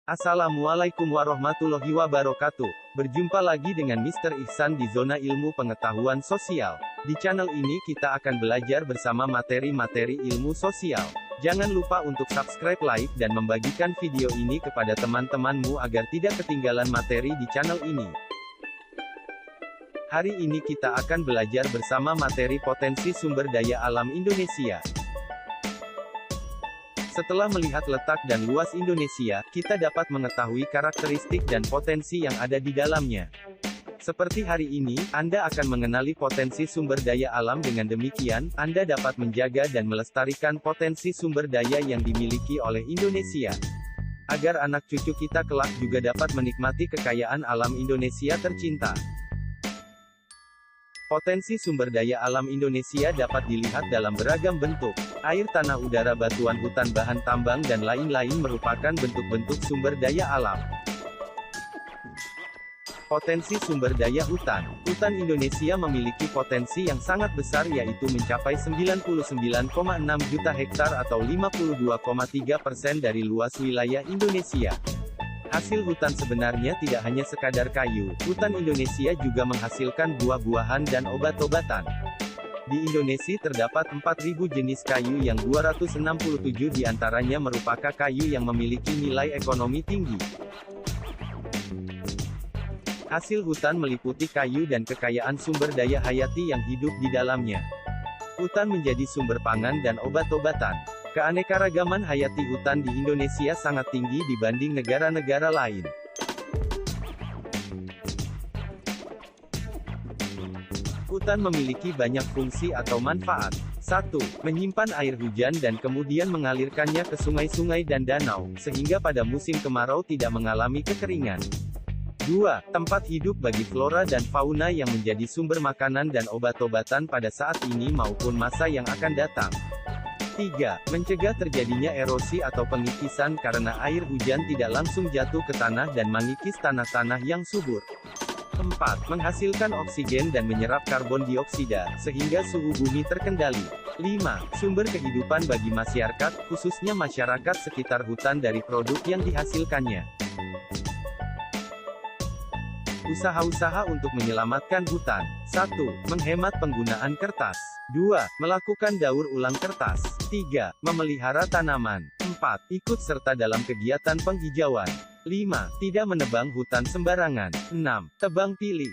Assalamualaikum warahmatullahi wabarakatuh. Berjumpa lagi dengan Mr. Ihsan di Zona Ilmu Pengetahuan Sosial. Di channel ini kita akan belajar bersama materi-materi ilmu sosial. Jangan lupa untuk subscribe, like, dan membagikan video ini kepada teman-temanmu agar tidak ketinggalan materi di channel ini. Hari ini kita akan belajar bersama materi potensi sumber daya alam Indonesia. Setelah melihat letak dan luas Indonesia, kita dapat mengetahui karakteristik dan potensi yang ada di dalamnya. Seperti hari ini, Anda akan mengenali potensi sumber daya alam. Dengan demikian, Anda dapat menjaga dan melestarikan potensi sumber daya yang dimiliki oleh Indonesia. Agar anak cucu kita kelak juga dapat menikmati kekayaan alam Indonesia tercinta. Potensi sumber daya alam Indonesia dapat dilihat dalam beragam bentuk. Air, tanah, udara, batuan, hutan, bahan tambang, dan lain-lain merupakan bentuk-bentuk sumber daya alam. Potensi sumber daya hutan. Hutan Indonesia memiliki potensi yang sangat besar, yaitu mencapai 99,6 juta hektar atau 52,3% dari luas wilayah Indonesia. Hasil hutan sebenarnya tidak hanya sekadar kayu, hutan Indonesia juga menghasilkan buah-buahan dan obat-obatan. Di Indonesia terdapat 4.000 jenis kayu yang 267 diantaranya merupakan kayu yang memiliki nilai ekonomi tinggi. Hasil hutan meliputi kayu dan kekayaan sumber daya hayati yang hidup di dalamnya. Hutan menjadi sumber pangan dan obat-obatan. Keanekaragaman hayati hutan di Indonesia sangat tinggi dibanding negara-negara lain. Hutan memiliki banyak fungsi atau manfaat. 1. Menyimpan air hujan dan kemudian mengalirkannya ke sungai-sungai dan danau, sehingga pada musim kemarau tidak mengalami kekeringan. 2. Tempat hidup bagi flora dan fauna yang menjadi sumber makanan dan obat-obatan pada saat ini maupun masa yang akan datang. 3. Mencegah terjadinya erosi atau pengikisan karena air hujan tidak langsung jatuh ke tanah dan mengikis tanah-tanah yang subur. 4. Menghasilkan oksigen dan menyerap karbon dioksida, sehingga suhu bumi terkendali. 5. Sumber kehidupan bagi masyarakat, khususnya masyarakat sekitar hutan dari produk yang dihasilkannya. Usaha-usaha untuk menyelamatkan hutan. 1. Menghemat penggunaan kertas. 2. Melakukan daur ulang kertas. 3. Memelihara tanaman. 4. Ikut serta dalam kegiatan penghijauan. 5. Tidak menebang hutan sembarangan. 6. Tebang pilih.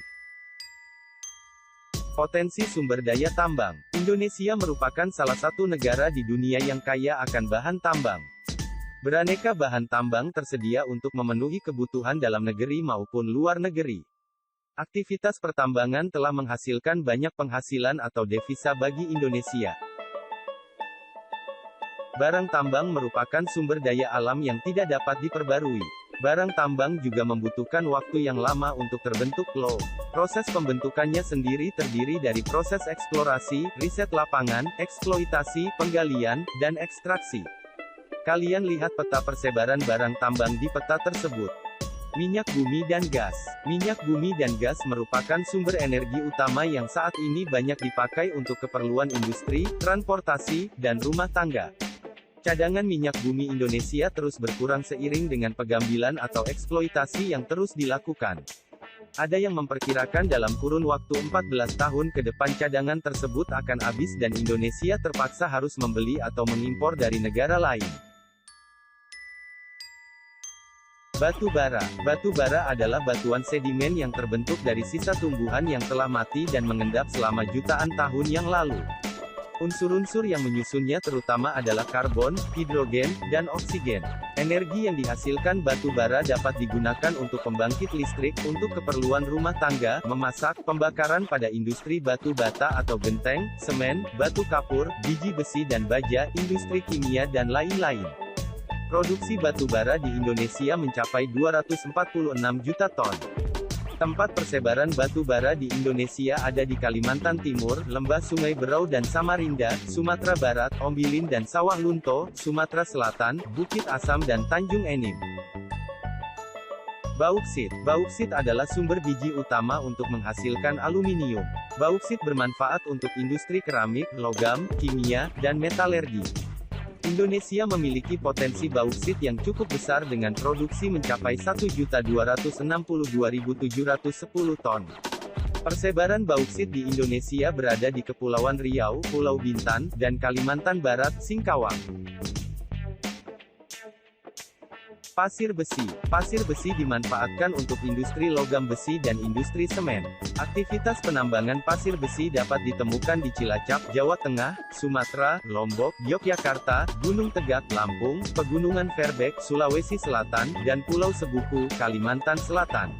Potensi sumber daya tambang. Indonesia merupakan salah satu negara di dunia yang kaya akan bahan tambang. Beraneka bahan tambang tersedia untuk memenuhi kebutuhan dalam negeri maupun luar negeri. Aktivitas pertambangan telah menghasilkan banyak penghasilan atau devisa bagi Indonesia. Barang tambang merupakan sumber daya alam yang tidak dapat diperbarui. Barang tambang juga membutuhkan waktu yang lama untuk terbentuk loh. Proses pembentukannya sendiri terdiri dari proses eksplorasi, riset lapangan, eksploitasi, penggalian, dan ekstraksi. Kalian lihat peta persebaran barang tambang di peta tersebut. Minyak bumi dan gas. Minyak bumi dan gas merupakan sumber energi utama yang saat ini banyak dipakai untuk keperluan industri, transportasi, dan rumah tangga. Cadangan minyak bumi Indonesia terus berkurang seiring dengan pengambilan atau eksploitasi yang terus dilakukan. Ada yang memperkirakan dalam kurun waktu 14 tahun ke depan cadangan tersebut akan habis dan Indonesia terpaksa harus membeli atau mengimpor dari negara lain. Batu bara. Batu bara adalah batuan sedimen yang terbentuk dari sisa tumbuhan yang telah mati dan mengendap selama jutaan tahun yang lalu. Unsur-unsur yang menyusunnya terutama adalah karbon, hidrogen, dan oksigen. Energi yang dihasilkan batu bara dapat digunakan untuk pembangkit listrik, untuk keperluan rumah tangga, memasak, pembakaran pada industri batu bata atau genteng, semen, batu kapur, biji besi dan baja, industri kimia dan lain-lain. Produksi batu bara di Indonesia mencapai 246 juta ton. Tempat persebaran batu bara di Indonesia ada di Kalimantan Timur, Lembah Sungai Berau dan Samarinda, Sumatera Barat, Ombilin dan Sawah Lunto, Sumatera Selatan, Bukit Asam dan Tanjung Enim. Bauksit. Bauksit adalah sumber biji utama untuk menghasilkan aluminium. Bauksit bermanfaat untuk industri keramik, logam, kimia, dan metalergi. Indonesia memiliki potensi bauksit yang cukup besar dengan produksi mencapai 1.262.710 ton. Persebaran bauksit di Indonesia berada di Kepulauan Riau, Pulau Bintan, dan Kalimantan Barat, Singkawang. Pasir besi. Pasir besi dimanfaatkan untuk industri logam besi dan industri semen. Aktivitas penambangan pasir besi dapat ditemukan di Cilacap, Jawa Tengah, Sumatera, Lombok, Yogyakarta, Gunung Tegak, Lampung, Pegunungan Verbeek, Sulawesi Selatan, dan Pulau Sebuku, Kalimantan Selatan.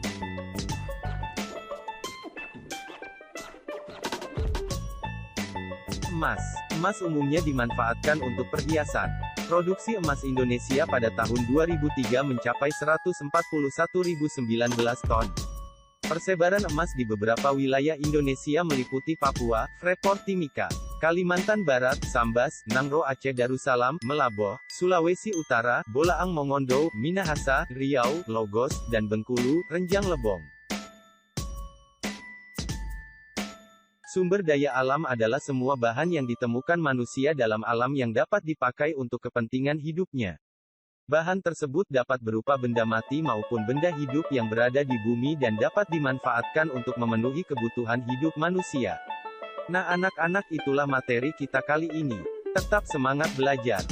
Emas. Emas umumnya dimanfaatkan untuk perhiasan. Produksi emas Indonesia pada tahun 2003 mencapai 141.019 ton. Persebaran emas di beberapa wilayah Indonesia meliputi Papua, Freeport Timika, Kalimantan Barat, Sambas, Nangro Aceh Darussalam, Melaboh, Sulawesi Utara, Bolaang Mongondo, Minahasa, Riau, Logos, dan Bengkulu, Renjang Lebong. Sumber daya alam adalah semua bahan yang ditemukan manusia dalam alam yang dapat dipakai untuk kepentingan hidupnya. Bahan tersebut dapat berupa benda mati maupun benda hidup yang berada di bumi dan dapat dimanfaatkan untuk memenuhi kebutuhan hidup manusia. Nah anak-anak, itulah materi kita kali ini. Tetap semangat belajar.